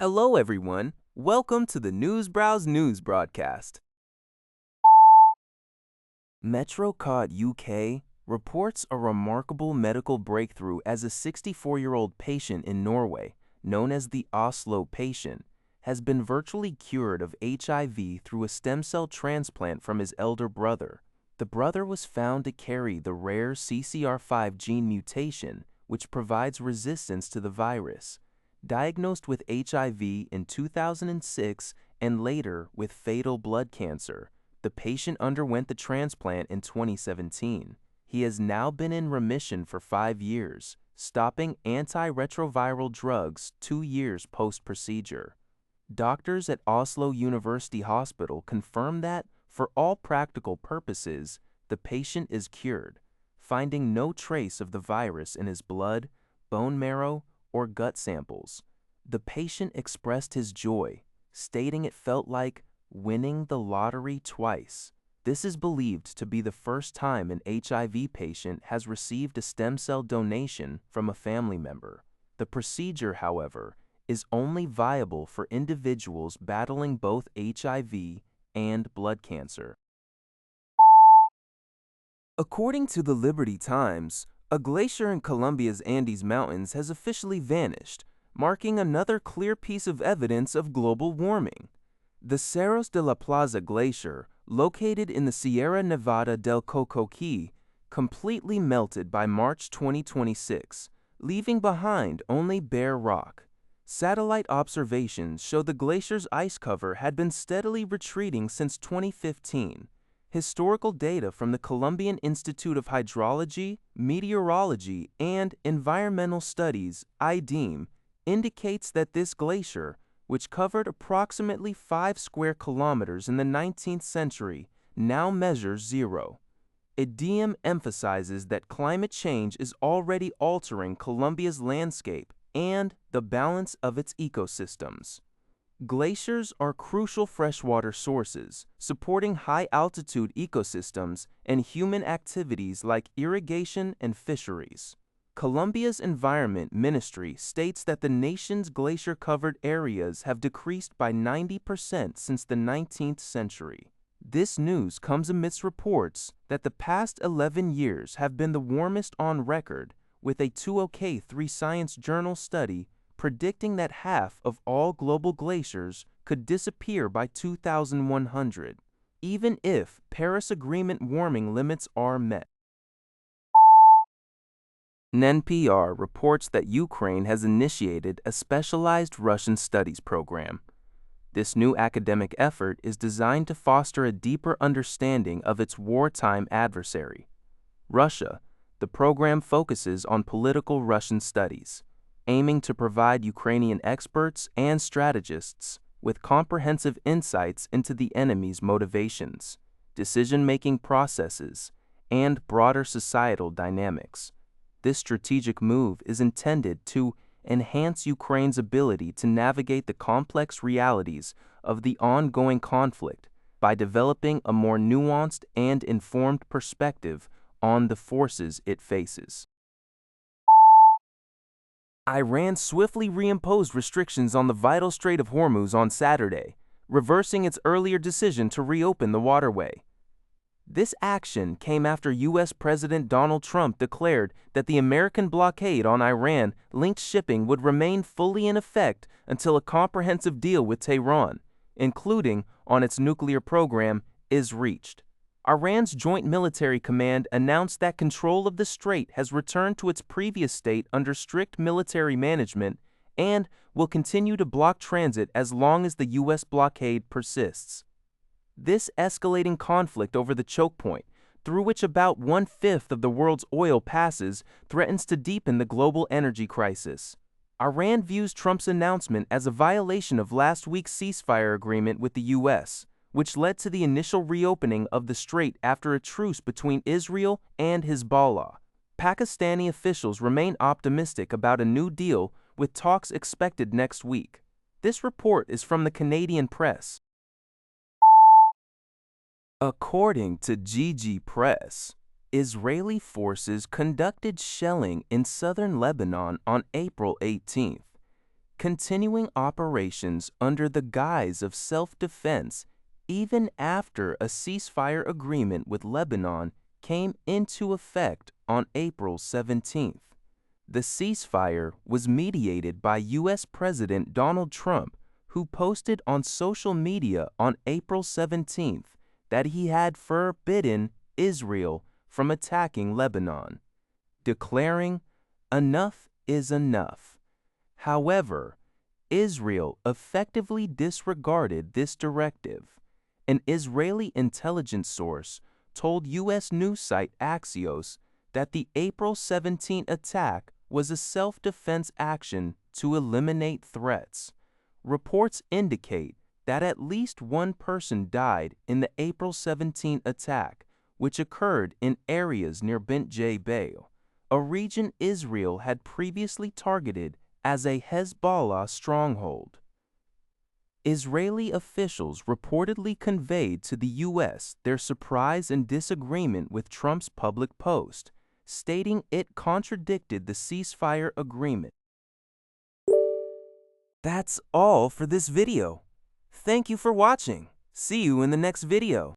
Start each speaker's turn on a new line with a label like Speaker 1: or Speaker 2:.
Speaker 1: Hello, everyone. Welcome to the Newsbrowse News broadcast. MetroCod UK reports a remarkable medical breakthrough as a 64-year-old patient in Norway, known as the Oslo patient, has been virtually cured of HIV through a stem cell transplant from his elder brother. The brother was found to carry the rare CCR5 gene mutation, which provides resistance to the virus. Diagnosed with HIV in 2006 and later with fatal blood cancer, the patient underwent the transplant in 2017. He has now been in remission for 5 years, stopping antiretroviral drugs 2 years post-procedure. Doctors at Oslo University Hospital confirm that, for all practical purposes, the patient is cured, finding no trace of the virus in his blood, bone marrow, or gut samples. The patient expressed his joy, stating it felt like winning the lottery twice. This is believed to be the first time an HIV patient has received a stem cell donation from a family member. The procedure, however, is only viable for individuals battling both HIV and blood cancer. According to the Liberty Times, a glacier in Colombia's Andes Mountains has officially vanished, marking another clear piece of evidence of global warming. The Cerros de la Plaza Glacier, located in the Sierra Nevada del Cocoqui, completely melted by March 2026, leaving behind only bare rock. Satellite observations show the glacier's ice cover had been steadily retreating since 2015. Historical data from the Colombian Institute of Hydrology, Meteorology, and Environmental Studies, IDEM, indicates that this glacier, which covered approximately 5 square kilometers in the 19th century, now measures 0. IDEM emphasizes that climate change is already altering Colombia's landscape and the balance of its ecosystems. Glaciers are crucial freshwater sources, supporting high-altitude ecosystems and human activities like irrigation and fisheries. Colombia's Environment Ministry states that the nation's glacier-covered areas have decreased by 90% since the 19th century. This news comes amidst reports that the past 11 years have been the warmest on record, with a 2OK3 Science Journal study predicting that half of all global glaciers could disappear by 2100, even if Paris Agreement warming limits are met. NPR reports that Ukraine has initiated a specialized Russian studies program. This new academic effort is designed to foster a deeper understanding of its wartime adversary, Russia. The program focuses on political Russian studies, aiming to provide Ukrainian experts and strategists with comprehensive insights into the enemy's motivations, decision-making processes, and broader societal dynamics. This strategic move is intended to enhance Ukraine's ability to navigate the complex realities of the ongoing conflict by developing a more nuanced and informed perspective on the forces it faces. Iran swiftly reimposed restrictions on the vital Strait of Hormuz on Saturday, reversing its earlier decision to reopen the waterway. This action came after U.S. President Donald Trump declared that the American blockade on Iran-linked shipping would remain fully in effect until a comprehensive deal with Tehran, including on its nuclear program, is reached. Iran's Joint Military Command announced that control of the strait has returned to its previous state under strict military management and will continue to block transit as long as the U.S. blockade persists. This escalating conflict over the choke point, through which about 1/5 of the world's oil passes, threatens to deepen the global energy crisis. Iran views Trump's announcement as a violation of last week's ceasefire agreement with the U.S., which led to the initial reopening of the strait after a truce between Israel and Hezbollah. Pakistani officials remain optimistic about a new deal, with talks expected next week. This report is from the Canadian Press. According to GG Press, Israeli forces conducted shelling in southern Lebanon on April 18th. continuing operations under the guise of self-defense even after a ceasefire agreement with Lebanon came into effect on April 17th. The ceasefire was mediated by U.S. President Donald Trump, who posted on social media on April 17th that he had forbidden Israel from attacking Lebanon, declaring, "Enough is enough." However, Israel effectively disregarded this directive. An Israeli intelligence source told U.S. news site Axios that the April 17 attack was a self-defense action to eliminate threats. Reports indicate that at least one person died in the April 17 attack, which occurred in areas near Bent Jbeil, a region Israel had previously targeted as a Hezbollah stronghold. Israeli officials reportedly conveyed to the U.S. their surprise and disagreement with Trump's public post, stating it contradicted the ceasefire agreement. That's all for this video. Thank you for watching. See you in the next video.